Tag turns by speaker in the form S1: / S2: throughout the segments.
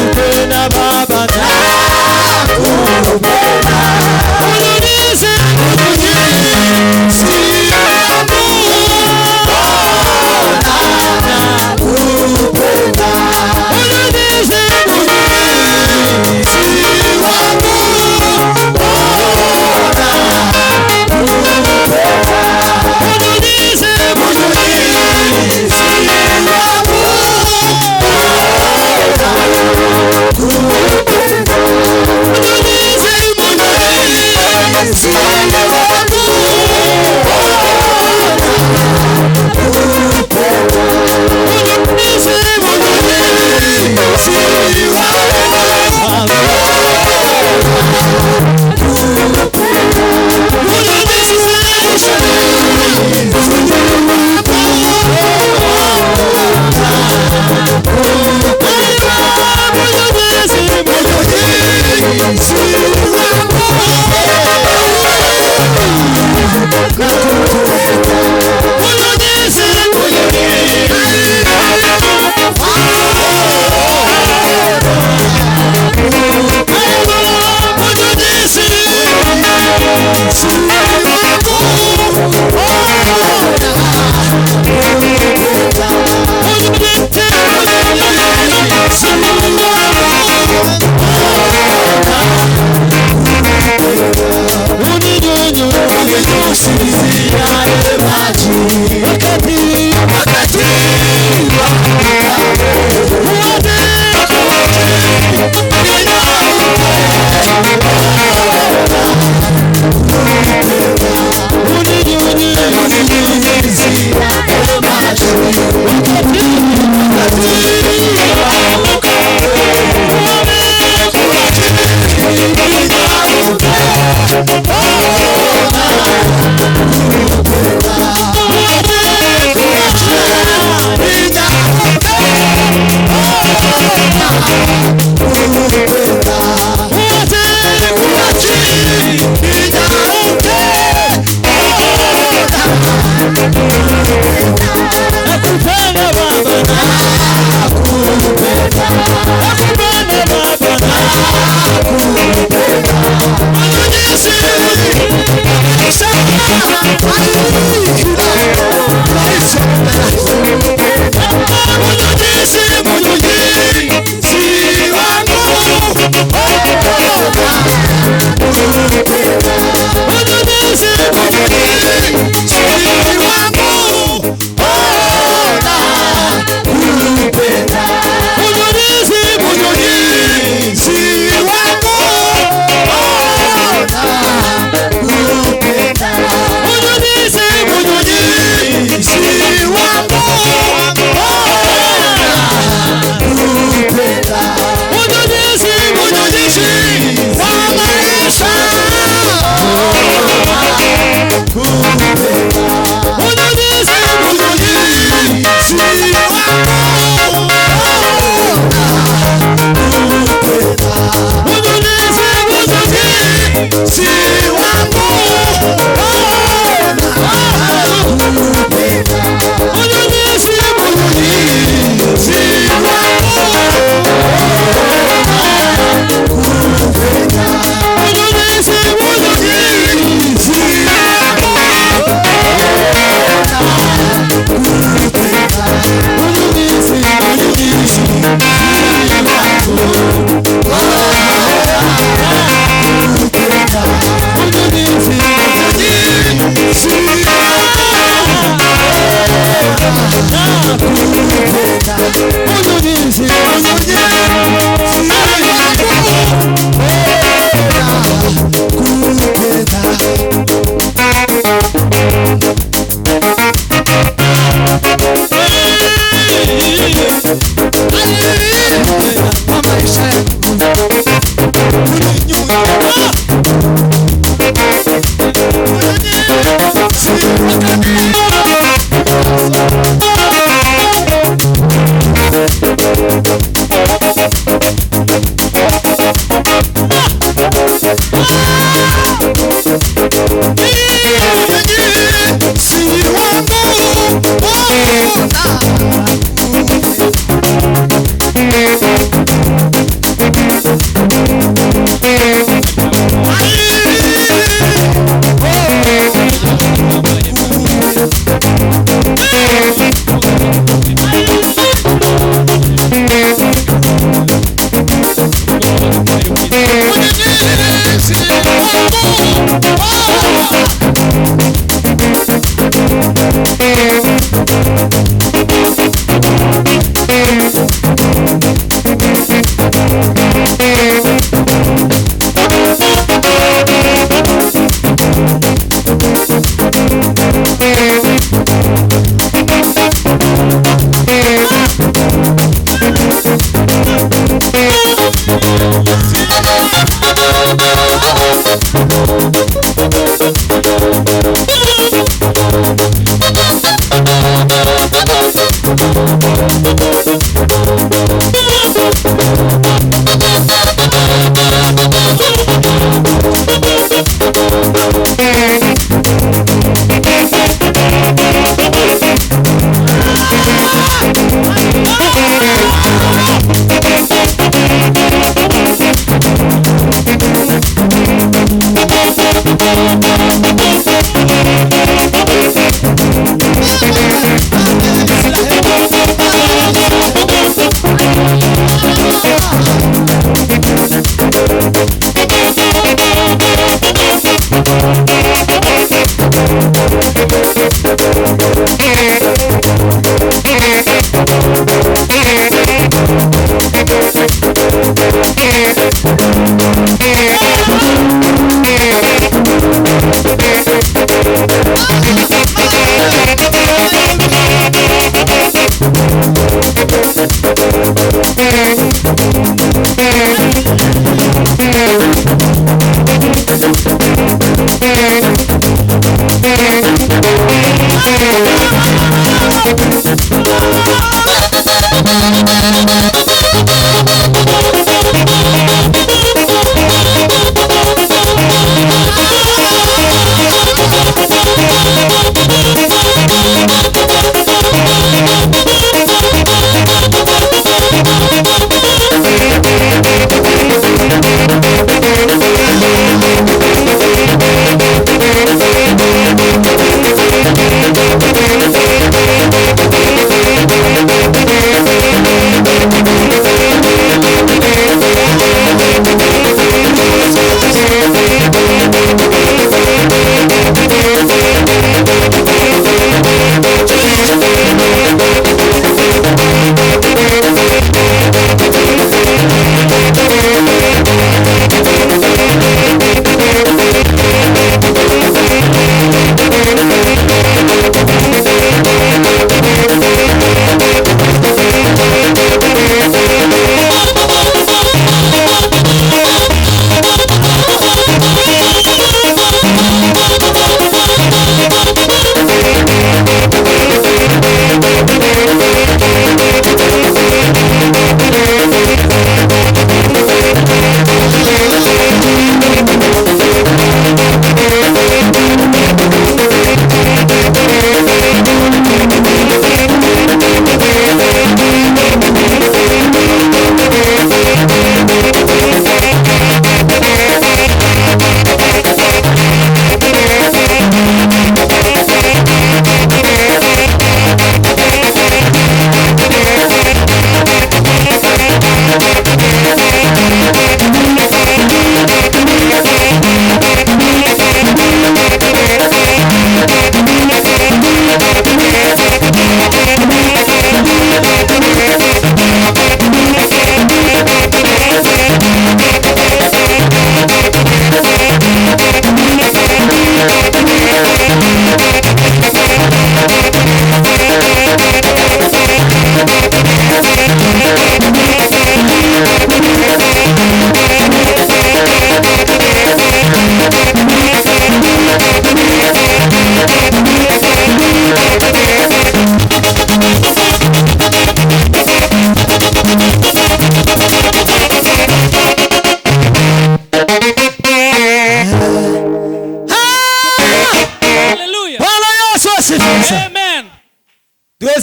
S1: nakupenda Baba, nakupenda. Unyunyize, unyunyizi wangu, nakupenda. Unyunyize, unyunyizi wangu, unyunyize, unyunyizi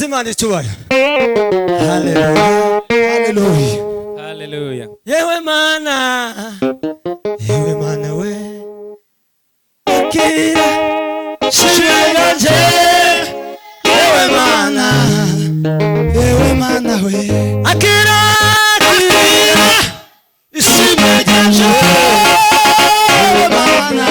S1: Imana icyubahiro. Haleluya. Haleluya.
S2: Haleluya.
S1: Yewe Mana. Yewe Mana we. Akira shiranje. Yewe Mana. Yewe Mana we. Akira ishimwe ryanje. Yewe Mana.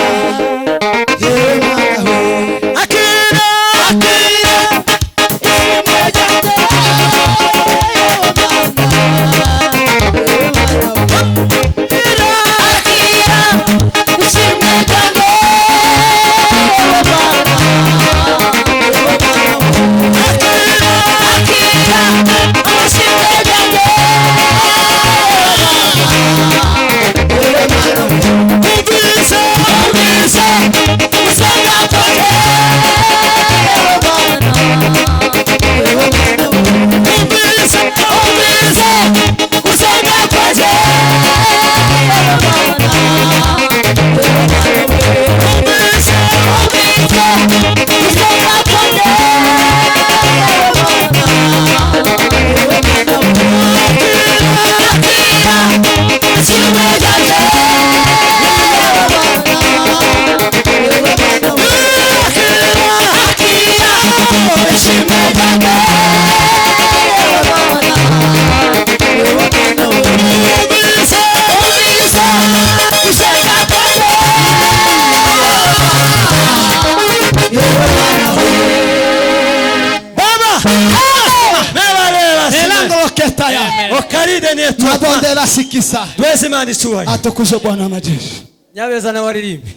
S1: Okaride ni eto.
S2: Mabondera sikisa.
S1: Twese Imana icyubahiro.
S2: Atukuzwe Bwana w'amajeshi.
S1: Nyabeza na waririmbe.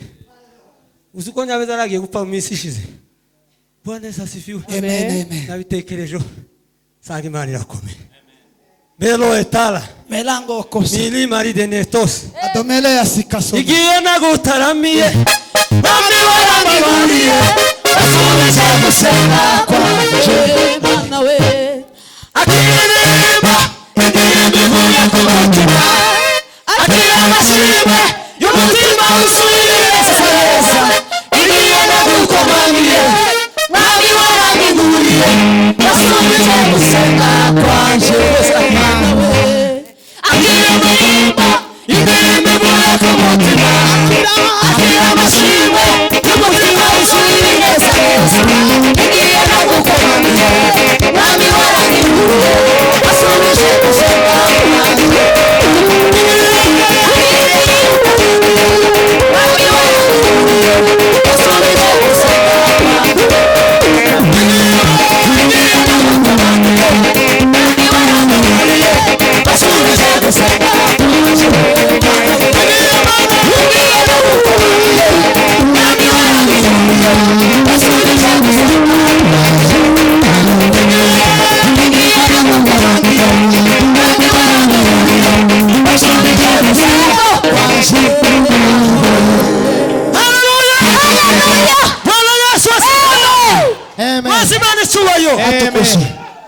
S1: Uzuko Nyabeza aragiye gupfa mu minsi ishize. Bwana Yesu asifiwe.
S2: Amen.
S1: Nabitekerejo. Sanga Imana irakomeye. Melo etala.
S2: Melango kosa.
S1: Milima ridenetos.
S2: Adomele ya sikaso.
S1: Igiye nagutaramiye. Bambi warangiburiye. Asubije gusenga kwanje Mana we. Akiririmba indirimbo ivuye ku mutima. Akira amashimwe y'umutima usubire neza. Igiye nagukomaniye. Bambi warangiburiye. Asubije gusenga kwanje Mana we. Akiririmba indirimbo ivuye ku mutima. Akira amashimwe y'umutima usubire neza. Igiye nagukomaniye. Bambi warangiburiye. Asubije gusenga kwanje.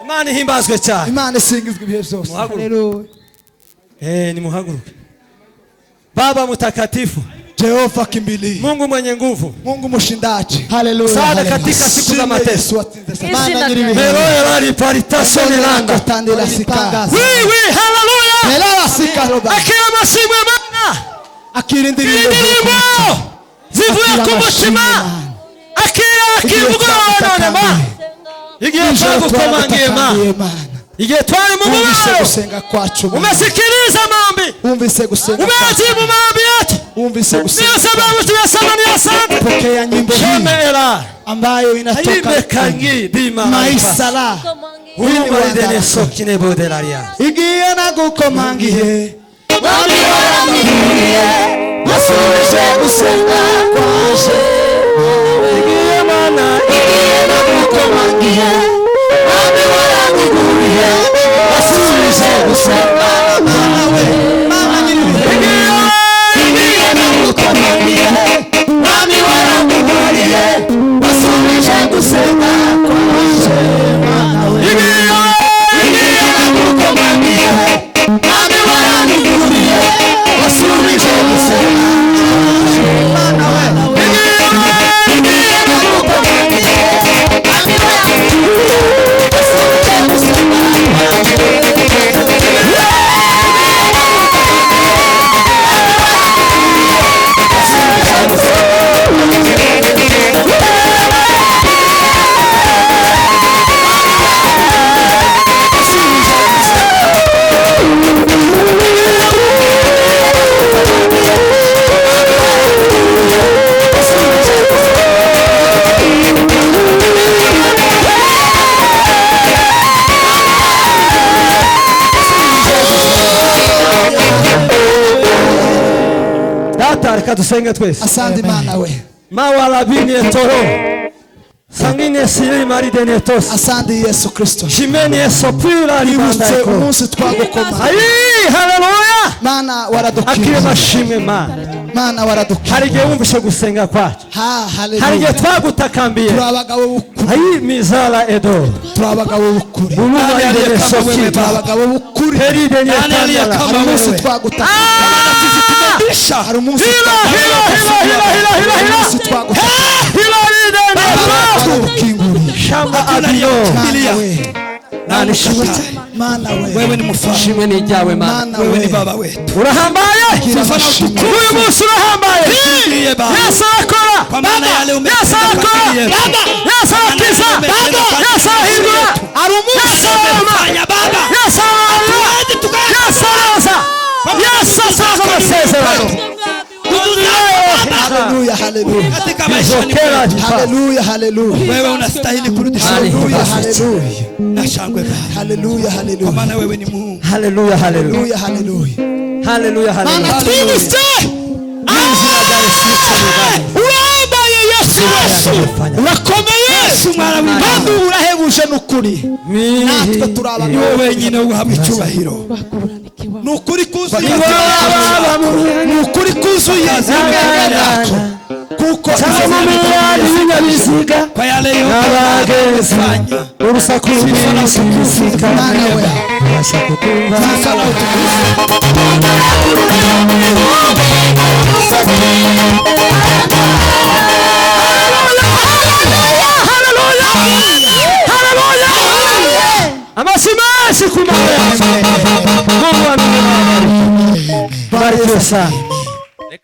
S1: Imana ihimbazwe cyane.
S2: Imana isingizwe ibihe byose.
S1: Haleluya. Ni muhaguruke. Baba mtakatifu,
S2: Jehova kimbili.
S1: Mungu mwenye nguvu,
S2: Mungu mshindaji. Haleluya.
S1: Msaada katika siku za mateso.
S2: Maana nyiribihe.
S1: Meroya lari paritasoni langa.
S2: Tandela sika.
S1: Oui, haleluya.
S2: Melela sika roba.
S1: Akira mashimwe Mana.
S2: Akirindirimbo.
S1: Zivuye ku mutima. Akira ubwoba Mana. Igihe twagukomangiye Mana. Igihe twari mu mubabaro. Umesikiliza maombi.
S2: Umvise gusenga.
S1: Umejibu maombi yetu.
S2: Umvise gusenga.
S1: Ndio sababu tunasema ni asante.
S2: Pokea nyimbo hii ambayo inatoka maisala.
S1: Uliwaidene sokine bodelaria.
S2: Igiye nagukomangiye.
S1: Bambi warangiburiye. Asubije gusenga kwanje. Igiye Mana. Igiye nagukomangiye. Bambi warangiburiye. Asubije gusenga Mana we.
S2: Mana nyiribihe.
S1: Igiye nagukomangiye. Bambi warangiburiye. Asubije gusenga kwanje Mana we. Igiye nagukomangiye. Bambi warangiburiye. Asubije gusenga Mana we. Igiye nagukomangiye. Bambi warangiburiye. Asubije gusenga Reka dusenge twese.
S2: Asante Mana we.
S1: Mawalabini etoro. Sangine siri maridene tos.
S2: Asante Yesu Kristo.
S1: Jimeni esopira
S2: libanda ko. Umunsi twagukoma.
S1: Ayi, haleluya.
S2: Mana waradukira.
S1: Akire mashimwe Mana.
S2: Mana waradukira.
S1: Harige wumvishe gusenga kwacu.
S2: Haleluya.
S1: Harige twagutakambiye.
S2: Turabagabo bukuri.
S1: Ayi mizala edo.
S2: Turabagabo bukuri.
S1: Buluma ide sopira.
S2: Turabagabo bukuri.
S1: Peride nyetandala.
S2: Umunsi twagutakambiye. Hari umunsi
S1: shamba abiyo nani shimwe
S2: Mana we.
S1: Wewe ni mfalme ni jawe Mana.
S2: Wewe ni baba wetu.
S1: Urahambaye. Huyu Musa urahambaye. Yesu akora.
S2: Kwa maana yale
S1: Yesu akora. Yesu akiza. Yesu ahindura. Yesu amefanya Baba. Yesu amefanya. Yesu aza. Yesu aza masezerano.
S2: Haleluya, haleluya.
S1: Katika maisha ni
S2: haleluya, haleluya.
S3: Wewe unastahili kurudisha.
S2: Haleluya, haleluya. na shangwe Baba. Haleluya, haleluya. Kwa maana wewe ni Mungu.
S1: Haleluya, haleluya.
S2: Haleluya.
S1: Haleluya, haleluya.
S2: Twibutse urabaye Yesu urakomeye kandi urahebuje n'ukuri. Natwe turaba ni wowe wenyine uhabwa icyubahiro. N'ukuri kuzuye n'ukuri kuzuye kuko
S1: ibinyabiziga
S2: kwa yale
S1: n'abageze urusaku rw'ibinyabiziga ubasha kukumva. Amasi kumaya Mungu wa mbinguni bariki sana.